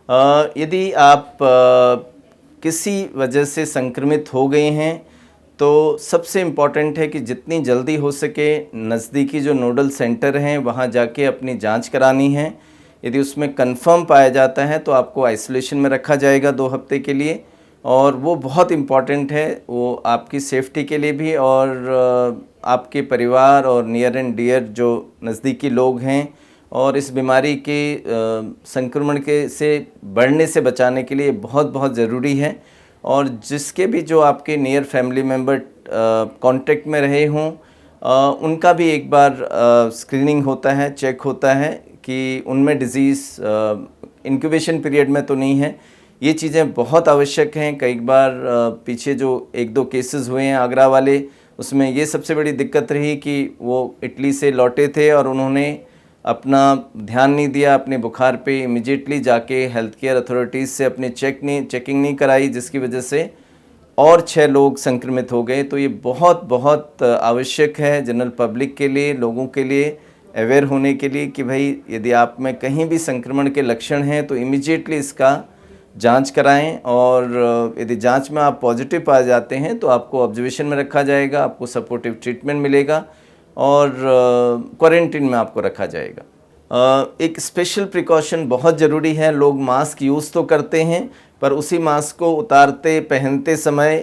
यदि आप किसी वजह से संक्रमित हो गए हैं तो सबसे इम्पॉर्टेंट है कि जितनी जल्दी हो सके नज़दीकी जो नोडल सेंटर हैं वहाँ जाके अपनी जांच करानी है। यदि उसमें कंफर्म पाया जाता है तो आपको आइसोलेशन में रखा जाएगा 2 हफ्ते के लिए, और वो बहुत इम्पॉर्टेंट है, वो आपकी सेफ्टी के लिए भी और आपके परिवार और नियर एंड डियर जो नज़दीकी लोग हैं और इस बीमारी के संक्रमण के से बढ़ने से बचाने के लिए बहुत बहुत ज़रूरी है। और जिसके भी जो आपके नियर फैमिली मेम्बर कांटेक्ट में रहे हों उनका भी एक बार स्क्रीनिंग होता है, चेक होता है कि उनमें डिज़ीज़ इंक्यूबेशन पीरियड में तो नहीं है। ये चीज़ें बहुत आवश्यक हैं। कई बार पीछे जो 1-2 केसेस हुए हैं आगरा वाले, उसमें ये सबसे बड़ी दिक्कत रही कि वो इटली से लौटे थे और उन्होंने अपना ध्यान नहीं दिया अपने बुखार पे, इमीडिएटली जाके हेल्थ केयर अथॉरिटीज़ से अपनी चेकिंग नहीं कराई, जिसकी वजह से और 6 लोग संक्रमित हो गए। तो ये बहुत बहुत आवश्यक है जनरल पब्लिक के लिए, लोगों के लिए अवेयर होने के लिए कि भाई यदि आप में कहीं भी संक्रमण के लक्षण हैं तो इमीडिएटली इसका जांच कराएं, और यदि जांच में आप पॉजिटिव पाए जाते हैं तो आपको ऑब्जर्वेशन में रखा जाएगा, आपको सपोर्टिव ट्रीटमेंट मिलेगा और क्वारंटीन में आपको रखा जाएगा। एक स्पेशल प्रिकॉशन बहुत ज़रूरी है। लोग मास्क यूज़ तो करते हैं पर उसी मास्क को उतारते पहनते समय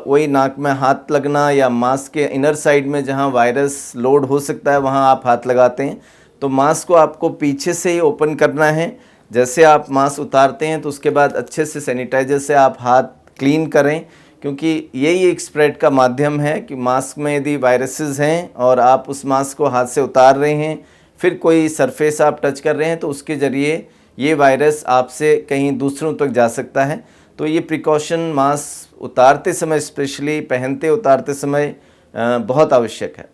वही नाक में हाथ लगना या मास्क के इनर साइड में जहां वायरस लोड हो सकता है वहां आप हाथ लगाते हैं। तो मास्क को आपको पीछे से ही ओपन करना है। जैसे आप मास्क उतारते हैं तो उसके बाद अच्छे से सैनिटाइजर से आप हाथ क्लीन करें, क्योंकि यही एक स्प्रेड का माध्यम है कि मास्क में यदि वायरसेस हैं और आप उस मास्क को हाथ से उतार रहे हैं, फिर कोई सरफेस आप टच कर रहे हैं तो उसके ज़रिए ये वायरस आपसे कहीं दूसरों तक जा सकता है। तो ये प्रिकॉशन मास्क उतारते समय, स्पेशली पहनते उतारते समय बहुत आवश्यक है।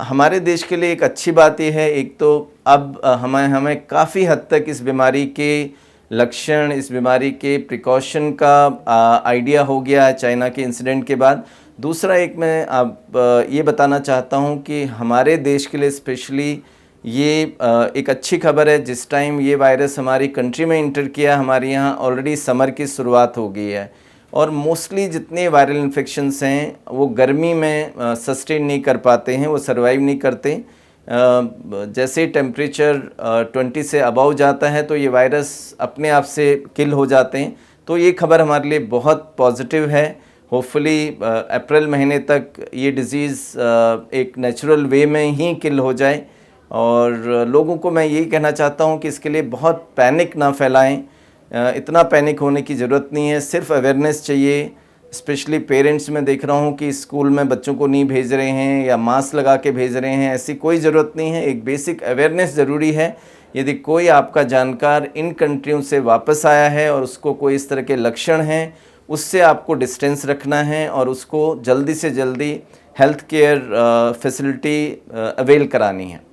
हमारे देश के लिए एक अच्छी बात यह है, एक तो अब हमें काफ़ी हद तक इस बीमारी के लक्षण, इस बीमारी के प्रिकॉशन का आइडिया हो गया है चाइना के इंसिडेंट के बाद। दूसरा एक मैं ये बताना चाहता हूँ कि हमारे देश के लिए स्पेशली ये एक अच्छी खबर है। जिस टाइम ये वायरस हमारी कंट्री में इंटर किया, हमारे यहाँ ऑलरेडी समर की शुरुआत हो गई है और मोस्टली जितने वायरल इन्फेक्शंस हैं वो गर्मी में सस्टेन नहीं कर पाते हैं, वो सर्वाइव नहीं करते। जैसे टेम्परेचर 20 से अबव जाता है तो ये वायरस अपने आप से किल हो जाते हैं। तो ये खबर हमारे लिए बहुत पॉजिटिव है। होपफुली अप्रैल महीने तक ये डिज़ीज़ एक नेचुरल वे में ही किल हो जाए। और लोगों को मैं यही कहना चाहता हूँ कि इसके लिए बहुत पैनिक ना फैलाएं। इतना पैनिक होने की ज़रूरत नहीं है, सिर्फ अवेयरनेस चाहिए। स्पेशली पेरेंट्स में देख रहा हूँ कि स्कूल में बच्चों को नहीं भेज रहे हैं या मास्क लगा के भेज रहे हैं, ऐसी कोई ज़रूरत नहीं है। एक बेसिक अवेयरनेस ज़रूरी है। यदि कोई आपका जानकार इन कंट्रियों से वापस आया है और उसको कोई इस तरह के लक्षण हैं, उससे आपको डिस्टेंस रखना है और उसको जल्दी से जल्दी हेल्थ केयर फैसिलिटी अवेल करानी है।